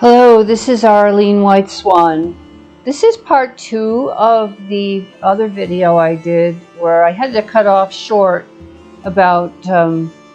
Hello, this is Arlene White Swan. This is part 2 of the other video I did where I had to cut off short about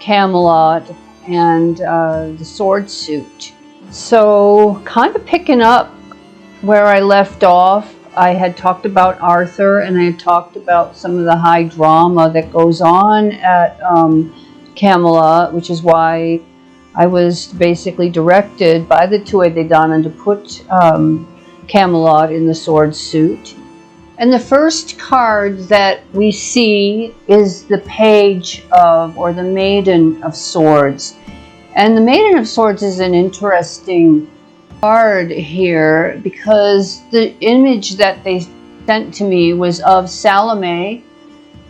Camelot and the sword suit. So kind of picking up where I left off, I had talked about Arthur and I had talked about some of the high drama that goes on at Camelot, which is why I was basically directed by the Tuatha de Danaan to put Camelot in the sword suit. And the first card that we see is the Page of, or the Maiden of Swords. And the Maiden of Swords is an interesting card here because the image that they sent to me was of Salome,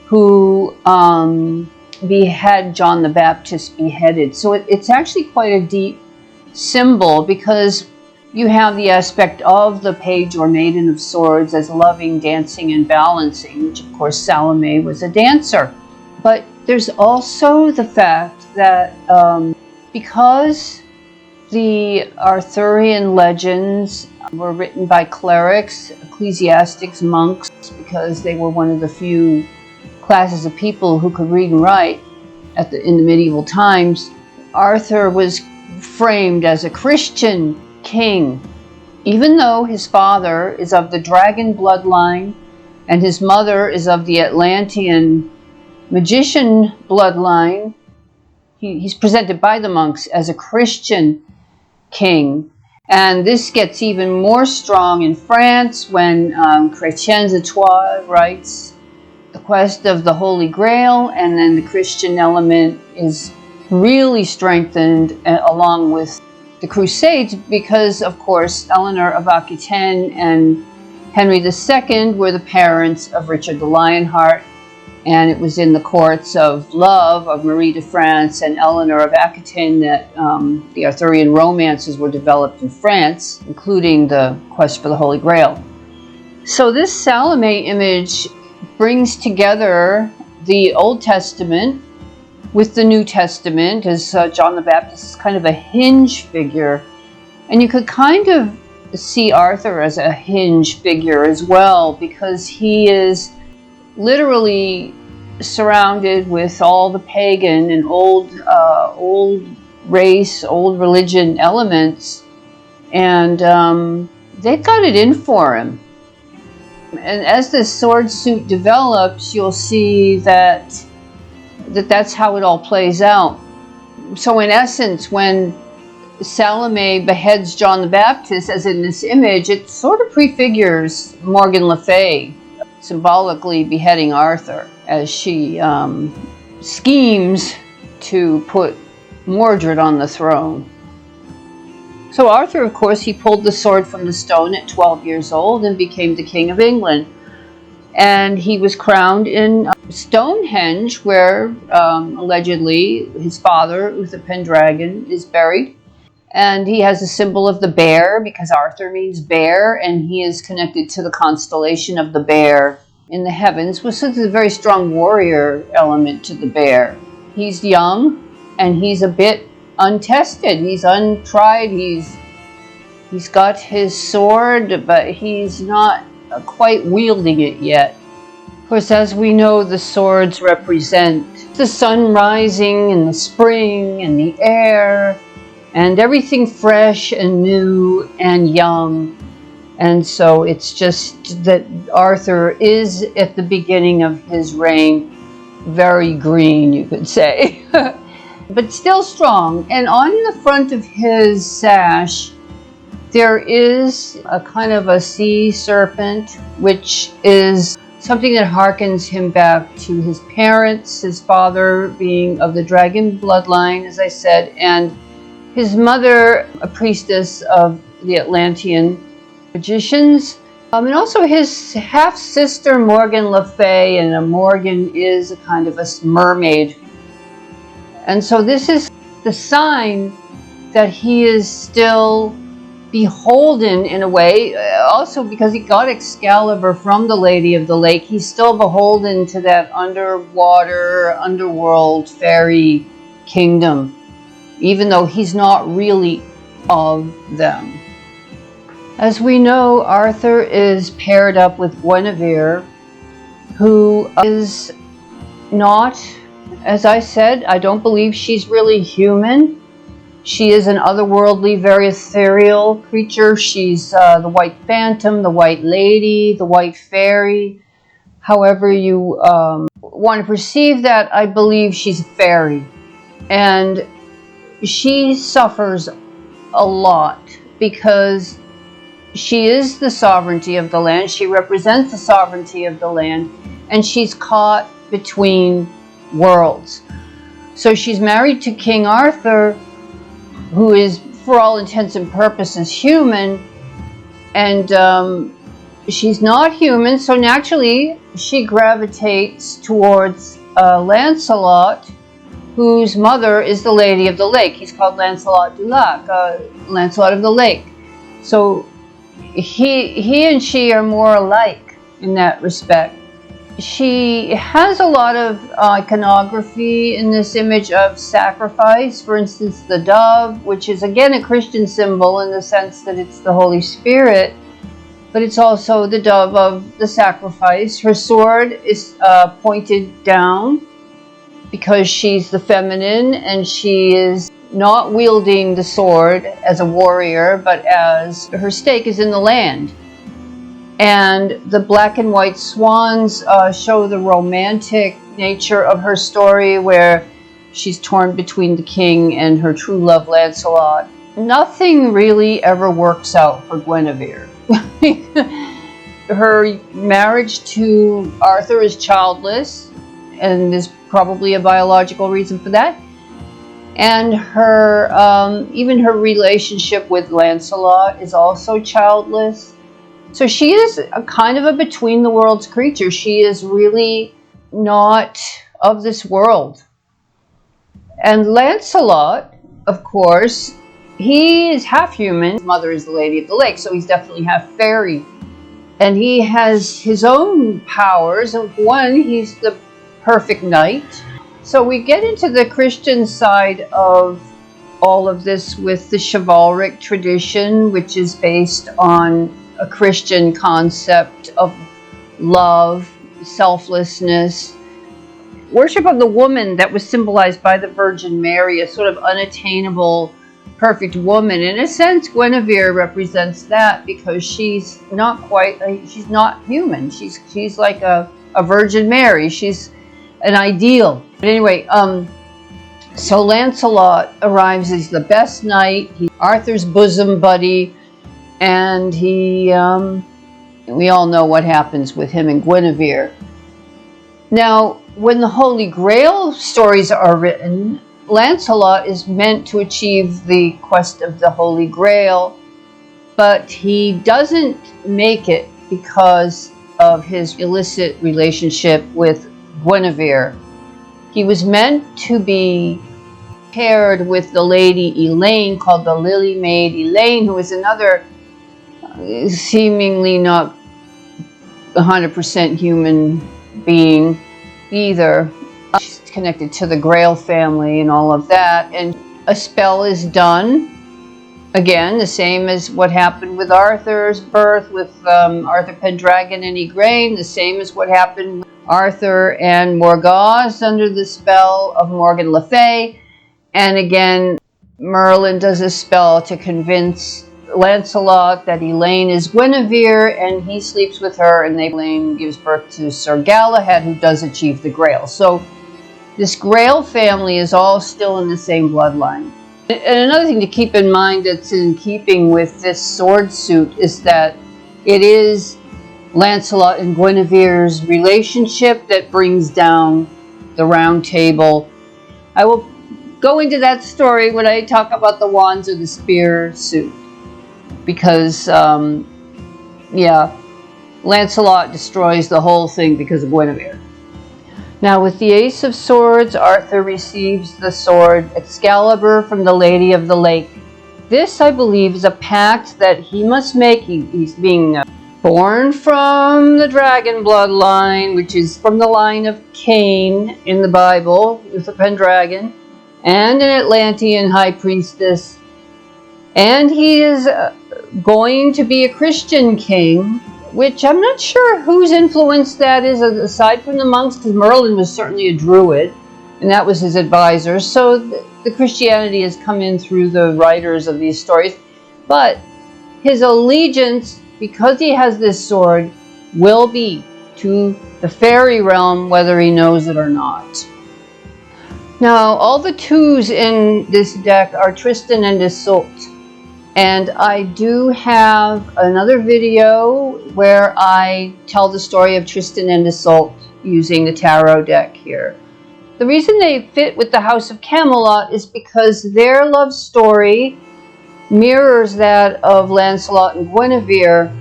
who had John the Baptist beheaded. So it's actually quite a deep symbol because you have the aspect of the Page or Maiden of Swords as loving, dancing, and balancing, which of course Salome was a dancer. But there's also the fact that because the Arthurian legends were written by clerics, ecclesiastics, monks, because they were one of the few classes of people who could read and write in the medieval times, Arthur was framed as a Christian king. Even though his father is of the dragon bloodline and his mother is of the Atlantean magician bloodline, he's presented by the monks as a Christian king. And this gets even more strong in France when Chrétien de Troyes writes The Quest of the Holy Grail, and then the Christian element is really strengthened along with the Crusades because, of course, Eleanor of Aquitaine and Henry II were the parents of Richard the Lionheart, and it was in the courts of love of Marie de France and Eleanor of Aquitaine that the Arthurian romances were developed in France, including the Quest for the Holy Grail. So this Salome image brings together the Old Testament with the New Testament, as John the Baptist is kind of a hinge figure. And you could kind of see Arthur as a hinge figure as well, because he is literally surrounded with all the pagan and old race, old religion elements, and they've got it in for him. And as the sword suit develops, you'll see that's how it all plays out. So in essence, when Salome beheads John the Baptist, as in this image, it sort of prefigures Morgan Le Fay symbolically beheading Arthur as she schemes to put Mordred on the throne. So Arthur, of course, he pulled the sword from the stone at 12 years old and became the King of England. And he was crowned in Stonehenge, where allegedly his father, Uther Pendragon, is buried. And he has a symbol of the bear because Arthur means bear, and he is connected to the constellation of the bear in the heavens, which is a very strong warrior element to the bear. He's young and he's a bit untested, he's untried, he's got his sword, but he's not quite wielding it yet. Of course, as we know, the swords represent the sun rising and the spring and the air and everything fresh and new and young. And so it's just that Arthur is at the beginning of his reign very green, you could say. But still strong. And on the front of his sash, there is a kind of a sea serpent, which is something that harkens him back to his parents, his father being of the dragon bloodline, as I said, and his mother, a priestess of the Atlantean magicians, and also his half-sister Morgan Le Fay, and Morgan is a kind of a mermaid. And so this is the sign that he is still beholden in a way, also because he got Excalibur from the Lady of the Lake. He's still beholden to that underworld fairy kingdom, even though he's not really of them. As we know, Arthur is paired up with Guinevere, who is not, as I said, I don't believe she's really human. She is an otherworldly, very ethereal creature. She's the White Phantom, the White Lady, the White Faery. However you want to perceive that, I believe she's a fairy. And she suffers a lot because she is the sovereignty of the land. She represents the sovereignty of the land. And she's caught between worlds. So she's married to King Arthur, who is, for all intents and purposes, human. And she's not human, so naturally she gravitates towards Lancelot, whose mother is the Lady of the Lake. He's called Lancelot du Lac, Lancelot of the Lake. So he and she are more alike in that respect. She has a lot of iconography in this image of sacrifice. For instance, the dove, which is again a Christian symbol in the sense that it's the Holy Spirit, but it's also the dove of the sacrifice. Her sword is pointed down because she's the feminine, and she is not wielding the sword as a warrior, but as her stake is in the land. And the black and white swans show the romantic nature of her story, where she's torn between the king and her true love, Lancelot. Nothing really ever works out for Guinevere. Her marriage to Arthur is childless, and there's probably a biological reason for that. And her, even her relationship with Lancelot is also childless. So she is a kind of a between the worlds creature. She is really not of this world. And Lancelot, of course, he is half human. His mother is the Lady of the Lake, so he's definitely half fairy. And he has his own powers. And one, he's the perfect knight. So we get into the Christian side of all of this with the chivalric tradition, which is based on a Christian concept of love, selflessness, worship of the woman that was symbolized by the Virgin Mary, a sort of unattainable, perfect woman. In a sense, Guinevere represents that because she's not quite, she's not human. She's like a Virgin Mary. She's an ideal. But anyway, so Lancelot arrives as the best knight. He's Arthur's bosom buddy. And we all know what happens with him and Guinevere. Now, when the Holy Grail stories are written, Lancelot is meant to achieve the quest of the Holy Grail, but he doesn't make it because of his illicit relationship with Guinevere. He was meant to be paired with the lady Elaine, called the Lily Maid Elaine, who is another seemingly not 100% human being either. She's connected to the Grail family and all of that, and a spell is done. Again, the same as what happened with Arthur's birth with Arthur Pendragon and Igraine, the same as what happened with Arthur and Morgause under the spell of Morgan Le Fay. And again, Merlin does a spell to convince Lancelot that Elaine is Guinevere, and he sleeps with her, and Elaine gives birth to Sir Galahad, who does achieve the Grail. So this Grail family is all still in the same bloodline. And another thing to keep in mind that's in keeping with this sword suit is that it is Lancelot and Guinevere's relationship that brings down the Round Table. I will go into that story when I talk about the wands or the spear suit. Because, yeah, Lancelot destroys the whole thing because of Guinevere. Now, with the Ace of Swords, Arthur receives the sword Excalibur from the Lady of the Lake. This, I believe, is a pact that he must make. He's being born from the dragon bloodline, which is from the line of Cain in the Bible, with the Pendragon, and an Atlantean high priestess. And he is going to be a Christian king, which I'm not sure whose influence that is aside from the monks, because Merlin was certainly a druid, and that was his advisor. So the Christianity has come in through the writers of these stories. But his allegiance, because he has this sword, will be to the fairy realm, whether he knows it or not. Now, all the twos in this deck are Tristan and Isolde. And I do have another video where I tell the story of Tristan and Isolde using the tarot deck here. The reason they fit with the House of Camelot is because their love story mirrors that of Lancelot and Guinevere,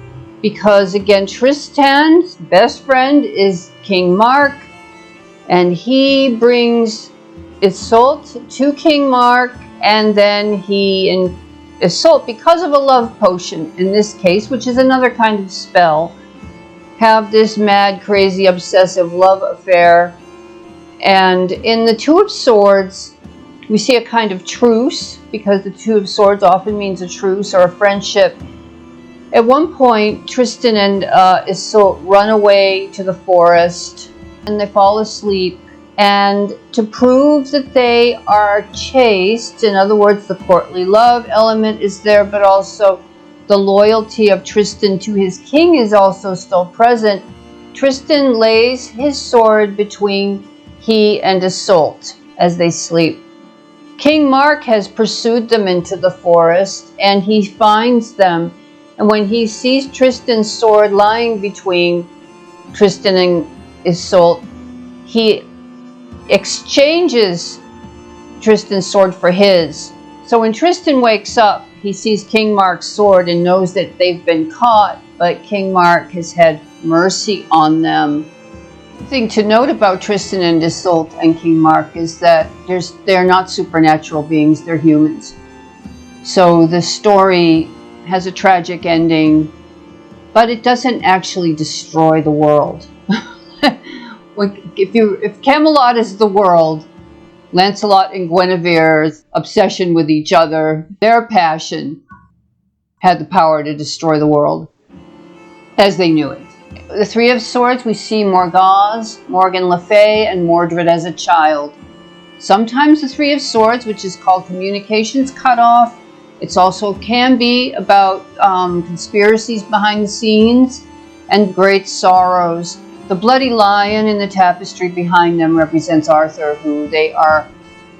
because again, Tristan's best friend is King Mark, and he brings Isolde to King Mark, and then he and Isolde, because of a love potion in this case, which is another kind of spell, have this mad, crazy, obsessive love affair. And in the Two of Swords, we see a kind of truce, because the Two of Swords often means a truce or a friendship. At one point, Tristan and Isolde run away to the forest, and they fall asleep. And to prove that they are chaste, in other words, the courtly love element is there, but also the loyalty of Tristan to his king is also still present. Tristan lays his sword between he and Isolde as they sleep. King Mark has pursued them into the forest, and he finds them. And when he sees Tristan's sword lying between Tristan and Isolde, he exchanges Tristan's sword for his. So when Tristan wakes up, he sees King Mark's sword and knows that they've been caught, but King Mark has had mercy on them. The thing to note about Tristan and Isolde and King Mark is that they're not supernatural beings, they're humans. So the story has a tragic ending, but it doesn't actually destroy the world. If Camelot is the world, Lancelot and Guinevere's obsession with each other, their passion, had the power to destroy the world as they knew it. The Three of Swords, we see Morgause, Morgan Le Fay, and Mordred as a child. Sometimes the Three of Swords, which is called communications cut off. It also can be about conspiracies behind the scenes and great sorrows. The bloody lion in the tapestry behind them represents Arthur, who they are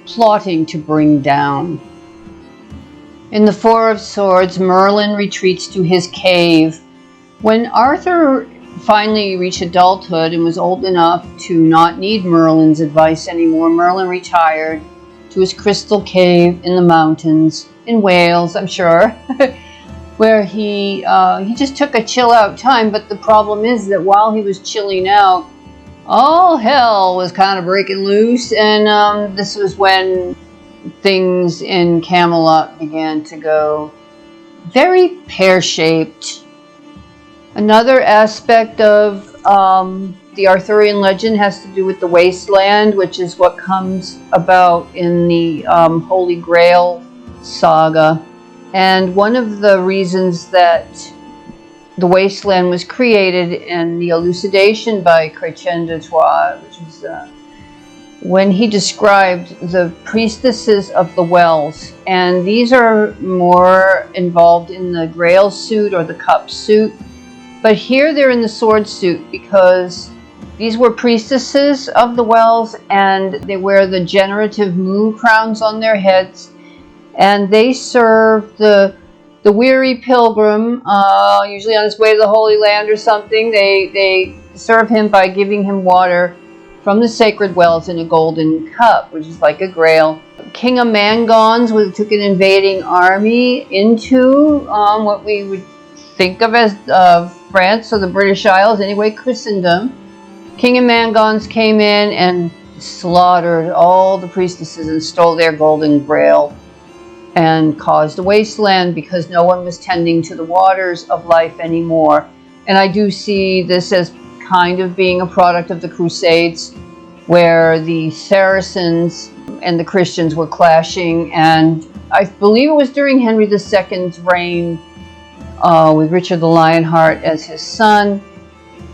plotting to bring down. In the Four of Swords, Merlin retreats to his cave. When Arthur finally reached adulthood and was old enough to not need Merlin's advice anymore, Merlin retired to his crystal cave in the mountains, in Wales, I'm sure, where he just took a chill out time. But the problem is that while he was chilling out, all hell was kind of breaking loose, and this was when things in Camelot began to go very pear-shaped. Another aspect of the Arthurian legend has to do with the wasteland, which is what comes about in the Holy Grail saga. And one of the reasons that the wasteland was created in the elucidation by Chrétien de Troyes, which is when he described the priestesses of the wells. And these are more involved in the Grail suit or the cup suit. But here they're in the sword suit because these were priestesses of the wells, and they wear the generative moon crowns on their heads. And they serve the weary pilgrim, usually on his way to the Holy Land or something. They serve him by giving him water from the sacred wells in a golden cup, which is like a grail. King Amangons took an invading army into what we would think of as France, or the British Isles, anyway, Christendom. King Amangons came in and slaughtered all the priestesses and stole their golden grail, and caused a wasteland because no one was tending to the waters of life anymore. And I do see this as kind of being a product of the Crusades, where the Saracens and the Christians were clashing, and I believe it was during Henry II's reign, with Richard the Lionheart as his son,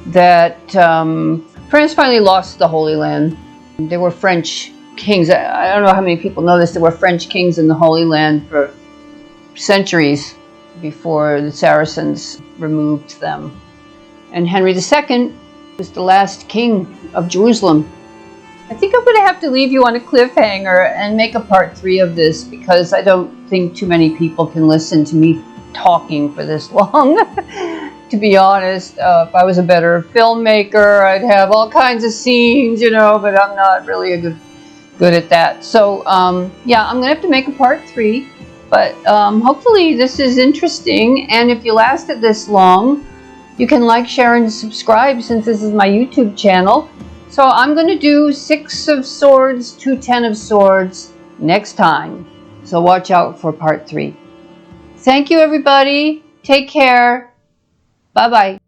that France finally lost the Holy Land. There were French kings. I don't know how many people know this. There were French kings in the Holy Land for centuries before the Saracens removed them. And Henry II was the last king of Jerusalem. I think I'm going to have to leave you on a cliffhanger and make a part 3 of this, because I don't think too many people can listen to me talking for this long. To be honest, if I was a better filmmaker, I'd have all kinds of scenes, you know, but I'm not really good at that. So, yeah, I'm going to have to make a part 3. But hopefully this is interesting, and if you lasted this long, you can like, share, and subscribe, since this is my YouTube channel. So I'm going to do 6 of Swords to 10 of Swords next time. So watch out for part 3. Thank you, everybody. Take care. Bye-bye.